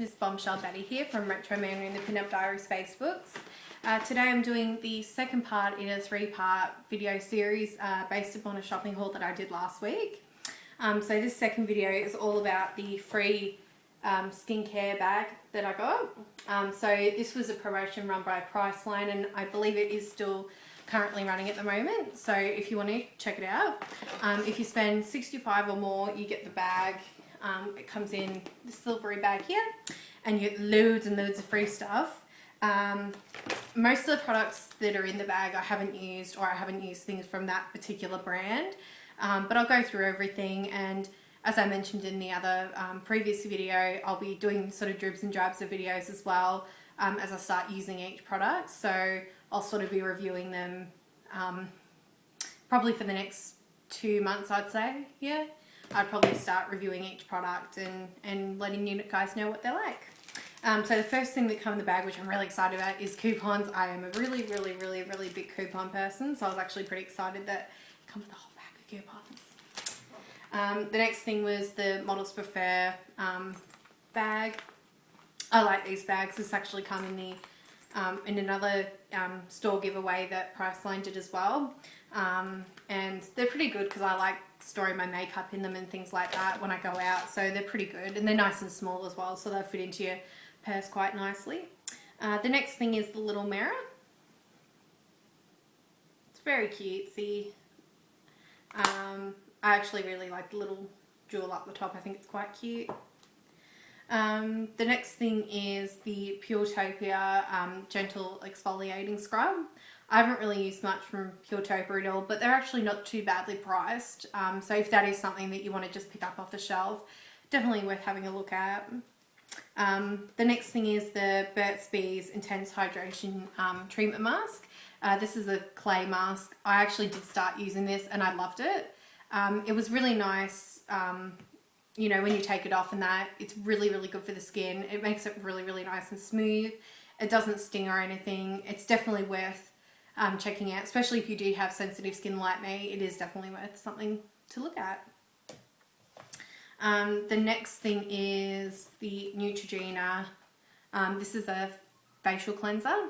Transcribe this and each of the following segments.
Miss Bombshell Bettie here from Retro Manor in the Pin-Up Diaries Facebooks. Today I'm doing the second part in a 3-part video series based upon a shopping haul that I did last week. So this second video is all about the free skincare bag that I got. So this was a promotion run by Priceline and I believe it is still currently running at the moment. So if you want to check it out, if you spend $65 or more, you get the bag. It comes in the silvery bag here and you get loads and loads of free stuff. Most of the products that are in the bag I haven't used, or I haven't used things from that particular brand, but I'll go through everything. And as I mentioned in the other previous video, I'll be doing sort of dribs and drabs of videos as well as I start using each product. So I'll sort of be reviewing them probably for the next 2 months, I'd say. Yeah, I'd probably start reviewing each product and letting you guys know what they're like. So the first thing that come in the bag, which I'm really excited about, is coupons. I am a really big coupon person, so I was actually pretty excited that it comes with a whole bag of coupons. The next thing was the Models Prefer bag. I like these bags. This actually come in the in another store giveaway that Priceline did as well, and they're pretty good because I like storing my makeup in them and things like that when I go out, so they're pretty good and they're nice and small as well, so they'll fit into your purse quite nicely. The next thing is the little mirror. It's very cutesy. I actually really like the little jewel up the top. I think it's quite cute. The next thing is the Puretopia Gentle Exfoliating Scrub. I haven't really used much from Puretopia at all, but they're actually not too badly priced. So if that is something that you want to just pick up off the shelf, definitely worth having a look at. The next thing is the Burt's Bees Intense Hydration Treatment Mask. This is a clay mask. I actually did start using this and I loved it. It was really nice. You know, when you take it off and that, it's really good for the skin. It makes it really nice and smooth. It doesn't sting or anything. It's definitely worth checking out, especially if you do have sensitive skin like me. It is definitely worth something to look at. The next thing is the Neutrogena. This is a facial cleanser.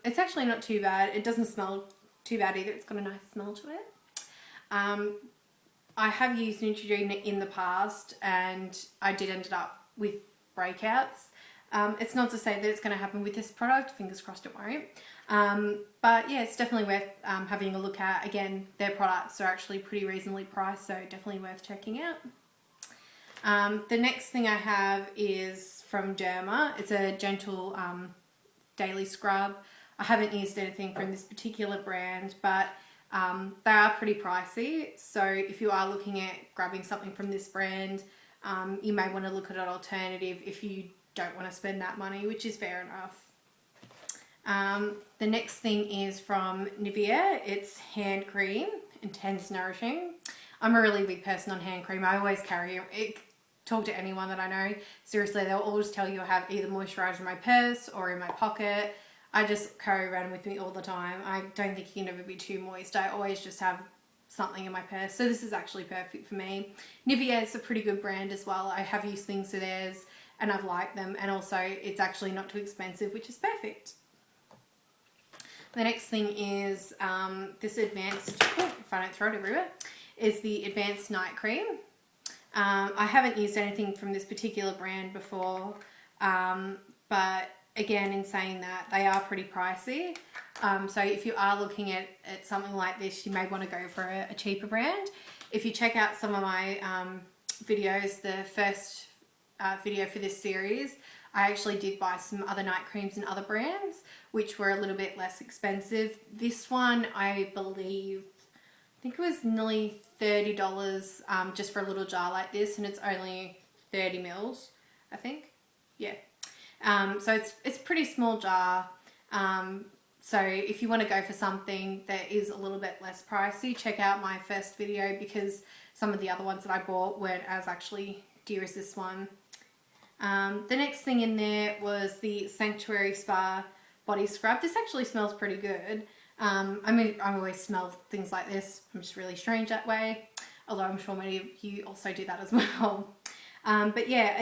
It's actually not too bad. It doesn't smell too bad either. It's got a nice smell to it. I have used Neutrogena in the past and I did end up with breakouts. It's not to say that it's going to happen with this product. Fingers crossed it won't. But yeah, it's definitely worth having a look at. Again, their products are actually pretty reasonably priced, so definitely worth checking out. The next thing I have is from Derma. It's a gentle daily scrub. I haven't used anything from this particular brand, but they are pretty pricey. So if you are looking at grabbing something from this brand, you may want to look at an alternative if you don't want to spend that money, which is fair enough. The next thing is from Nivea. It's hand cream, Intense Nourishing. I'm a really big person on hand cream. I always carry it. Talk to anyone that I know. Seriously, they'll always tell you I have either moisturizer in my purse or in my pocket. I just carry around with me all the time. I don't think you can ever be too moist. I always just have something in my purse. So this is actually perfect for me. Nivea is a pretty good brand as well. I have used things of theirs and I've liked them. And also it's actually not too expensive, which is perfect. The next thing is this advanced, if I don't throw it everywhere, is the Advanced Night Cream. I haven't used anything from this particular brand before, but again, in saying that, they are pretty pricey. So if you are looking at something like this, you may want to go for a cheaper brand. If you check out some of my videos, the first video for this series, I actually did buy some other night creams and other brands, which were a little bit less expensive. This one, I think it was nearly $30 just for a little jar like this, and it's only 30 mils, I think. Yeah. So it's a pretty small jar. So if you want to go for something that is a little bit less pricey, check out my first video because some of the other ones that I bought weren't as actually dear as this one. The next thing in there was the Sanctuary Spa Body Scrub. This actually smells pretty good. I mean, I always smell things like this. I'm just really strange that way. Although I'm sure many of you also do that as well. But yeah,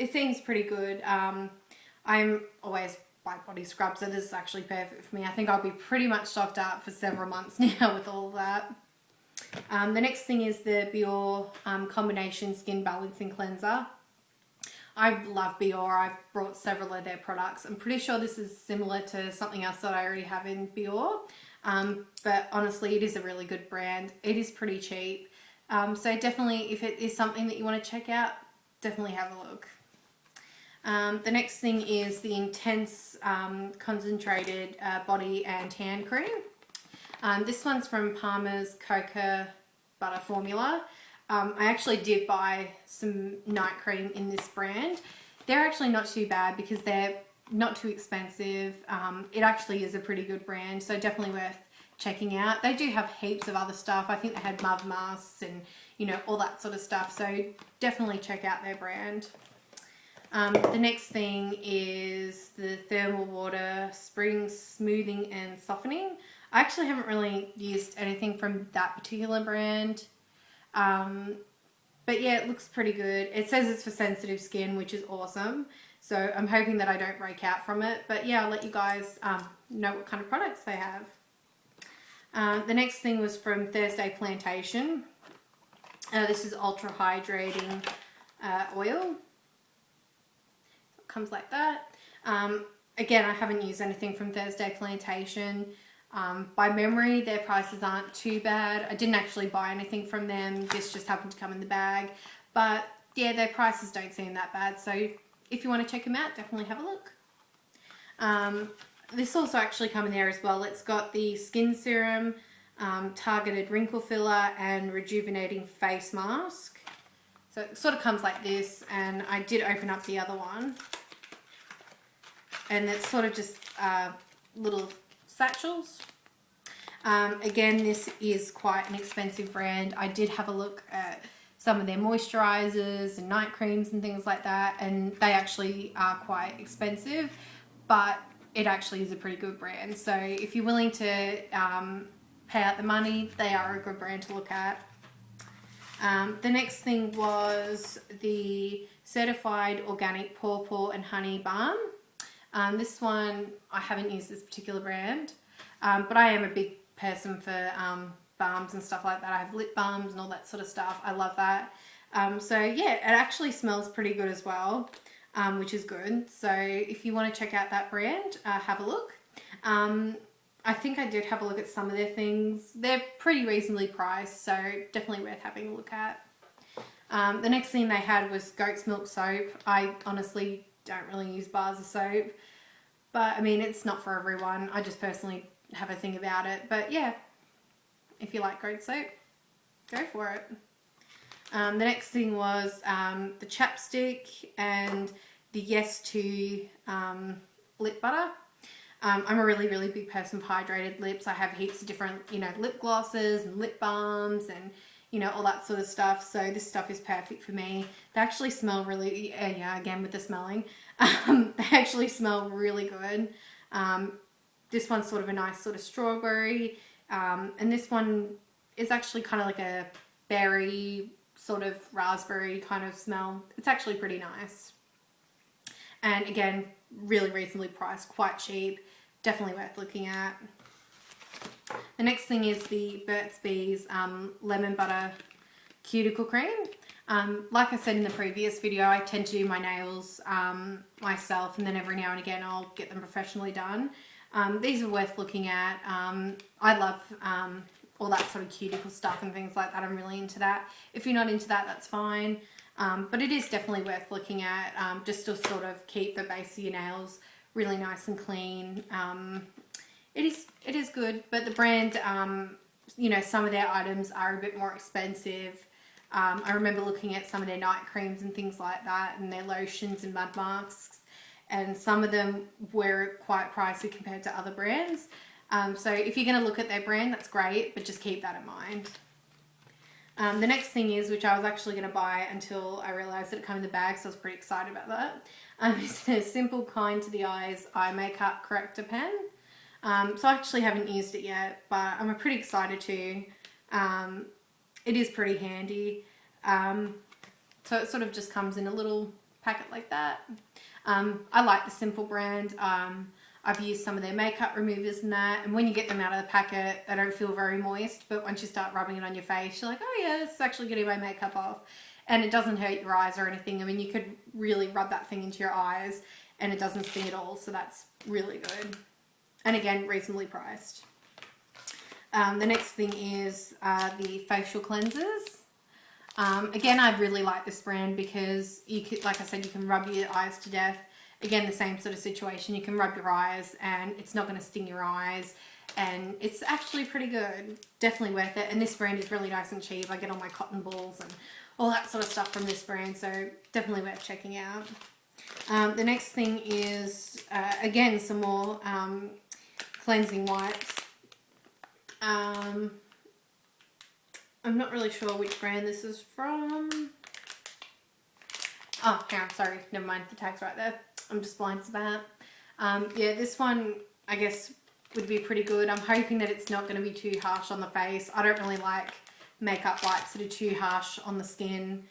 it seems pretty good. I'm always buy body scrub, so this is actually perfect for me. I think I'll be pretty much stocked up for several months now with all of that. The next thing is the Biore Combination Skin Balancing Cleanser. I love Biore. I've brought several of their products. I'm pretty sure this is similar to something else that I already have in Biore. But honestly, it is a really good brand. It is pretty cheap. So definitely, if it is something that you want to check out, definitely have a look. The next thing is the Intense Concentrated Body and Hand Cream. This one's from Palmer's Cocoa Butter Formula. I actually did buy some night cream in this brand. They're actually not too bad because they're not too expensive. It actually is a pretty good brand, so definitely worth checking out. They do have heaps of other stuff. I think they had mud masks and, you know, all that sort of stuff, so definitely check out their brand. The next thing is the Thermal Water Spring Smoothing and Softening. I actually haven't really used anything from that particular brand. But yeah, it looks pretty good. It says it's for sensitive skin, which is awesome. So I'm hoping that I don't break out from it. But yeah, I'll let you guys know what kind of products they have. The next thing was from Thursday Plantation. This is Ultra Hydrating Oil. It comes like that. Again, I haven't used anything from Thursday Plantation. By memory, their prices aren't too bad. I didn't actually buy anything from them. This just happened to come in the bag. But yeah, their prices don't seem that bad. So if you want to check them out, definitely have a look. This also actually come in there as well. It's got the Skin Serum, Targeted Wrinkle Filler, and Rejuvenating Face Mask. So it sort of comes like this. And I did open up the other one. And it's sort of just little satchels. Again, this is quite an expensive brand. I did have a look at some of their moisturizers and night creams and things like that, and they actually are quite expensive, but it actually is a pretty good brand. So if you're willing to pay out the money, they are a good brand to look at. The next thing was the Certified Organic Pawpaw and Honey Balm. This one, I haven't used this particular brand, but I am a big person for balms and stuff like that. I have lip balms and all that sort of stuff. I love that. So yeah, it actually smells pretty good as well, which is good. So if you want to check out that brand, have a look. I think I did have a look at some of their things. They're pretty reasonably priced, so definitely worth having a look at. The next thing they had was goat's milk soap. I honestly don't really use bars of soap, but I mean, it's not for everyone. I just personally have a thing about it, but yeah, if you like goat soap, go for it. The next thing was the chapstick and the Yes To lip butter. I'm a really, really big person for hydrated lips. I have heaps of different, you know, lip glosses and lip balms and, you know, all that sort of stuff. So this stuff is perfect for me. They actually smell really, yeah, again with the smelling, they actually smell really good. This one's sort of a nice sort of strawberry. And this one is actually kind of like a berry, sort of raspberry kind of smell. It's actually pretty nice. And again, really reasonably priced, quite cheap. Definitely worth looking at. The next thing is the Burt's Bees Lemon Butter Cuticle Cream. Like I said in the previous video, I tend to do my nails myself, and then every now and again I'll get them professionally done. These are worth looking at. I love all that sort of cuticle stuff and things like that. I'm really into that. If you're not into that, that's fine. But it is definitely worth looking at, just to sort of keep the base of your nails really nice and clean. It is good, but the brand, you know, some of their items are a bit more expensive. I remember looking at some of their night creams and things like that, and their lotions and mud masks, and some of them were quite pricey compared to other brands. So if you're going to look at their brand, that's great, but just keep that in mind. The next thing is, which I was actually going to buy until I realised that it came in the bag, so I was pretty excited about that, is the Simple Kind to the Eyes Eye Makeup Corrector Pen. So I actually haven't used it yet, but I'm pretty excited to. It is pretty handy. So it sort of just comes in a little packet like that. I like the Simple brand. I've used some of their makeup removers and that, and when you get them out of the packet, they don't feel very moist, but once you start rubbing it on your face, you're like, oh yeah, it's actually getting my makeup off. And it doesn't hurt your eyes or anything. I mean, you could really rub that thing into your eyes and it doesn't sting at all, so that's really good. And again, reasonably priced. The next thing is the facial cleansers. Again, I really like this brand because you could, like I said, you can rub your eyes to death. Again, the same sort of situation. You can rub your eyes and it's not going to sting your eyes. And it's actually pretty good. Definitely worth it. And this brand is really nice and cheap. I get all my cotton balls and all that sort of stuff from this brand. So definitely worth checking out. The next thing is, again, some more cleansing wipes. I'm not really sure which brand this is from. Oh, hang on, sorry. Never mind. The tag's right there. I'm just blind to that. Yeah, this one, I guess, would be pretty good. I'm hoping that it's not going to be too harsh on the face. I don't really like makeup wipes that are too harsh on the skin.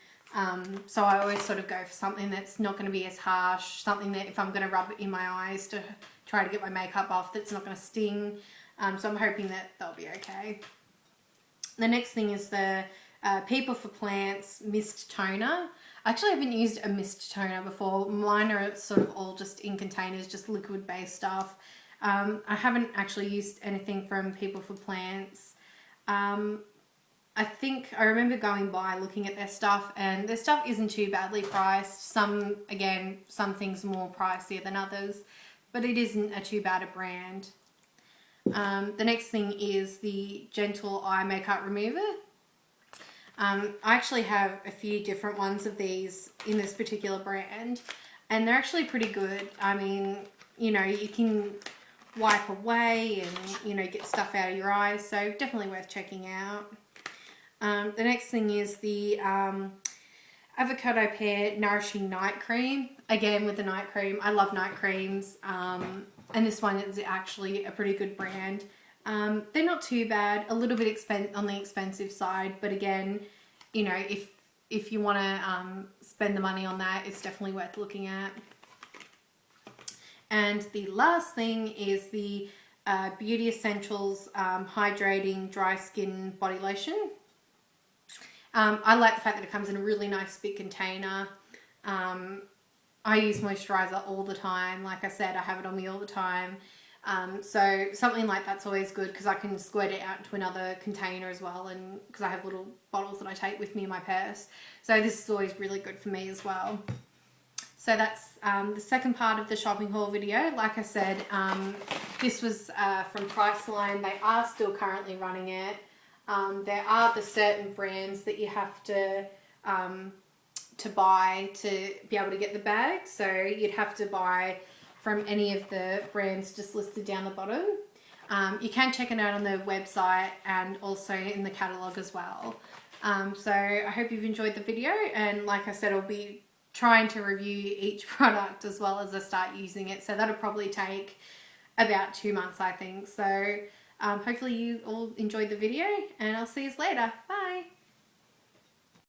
So I always sort of go for something that's not going to be as harsh. Something that if I'm going to rub it in my eyes to try to get my makeup off, that's not going to sting. So I'm hoping that they'll be okay. The next thing is the People for Plants Mist Toner. I actually haven't used a mist toner before. Mine are sort of all just in containers, just liquid based stuff. I haven't actually used anything from People for Plants. I think I remember going by looking at their stuff, and their stuff isn't too badly priced. Some things are more pricier than others, but it isn't a too bad a brand. The next thing is the Gentle Eye Makeup Remover. I actually have a few different ones of these in this particular brand, and they're actually pretty good. I mean, you know, you can wipe away and, you know, get stuff out of your eyes, so definitely worth checking out. The next thing is the Avocado Pear Nourishing Night Cream. Again, with the night cream, I love night creams, and this one is actually a pretty good brand. They're not too bad, a little bit on the expensive side, but again, you know, if you want to spend the money on that, it's definitely worth looking at. And the last thing is the Beauty Essentials Hydrating Dry Skin Body Lotion. I like the fact that it comes in a really nice big container. I use moisturizer all the time. Like I said, I have it on me all the time. So something like that's always good because I can squirt it out into another container as well, and because I have little bottles that I take with me in my purse. So this is always really good for me as well. So that's the second part of the shopping haul video. Like I said, this was from Priceline. They are still currently running it. There are the certain brands that you have to buy to be able to get the bag. So you'd have to buy from any of the brands just listed down the bottom. You can check it out on their website and also in the catalogue as well. So I hope you've enjoyed the video, and like I said, I'll be trying to review each product as well as I start using it. So that'll probably take about 2 months, I think. So hopefully you all enjoyed the video, and I'll see you later. Bye.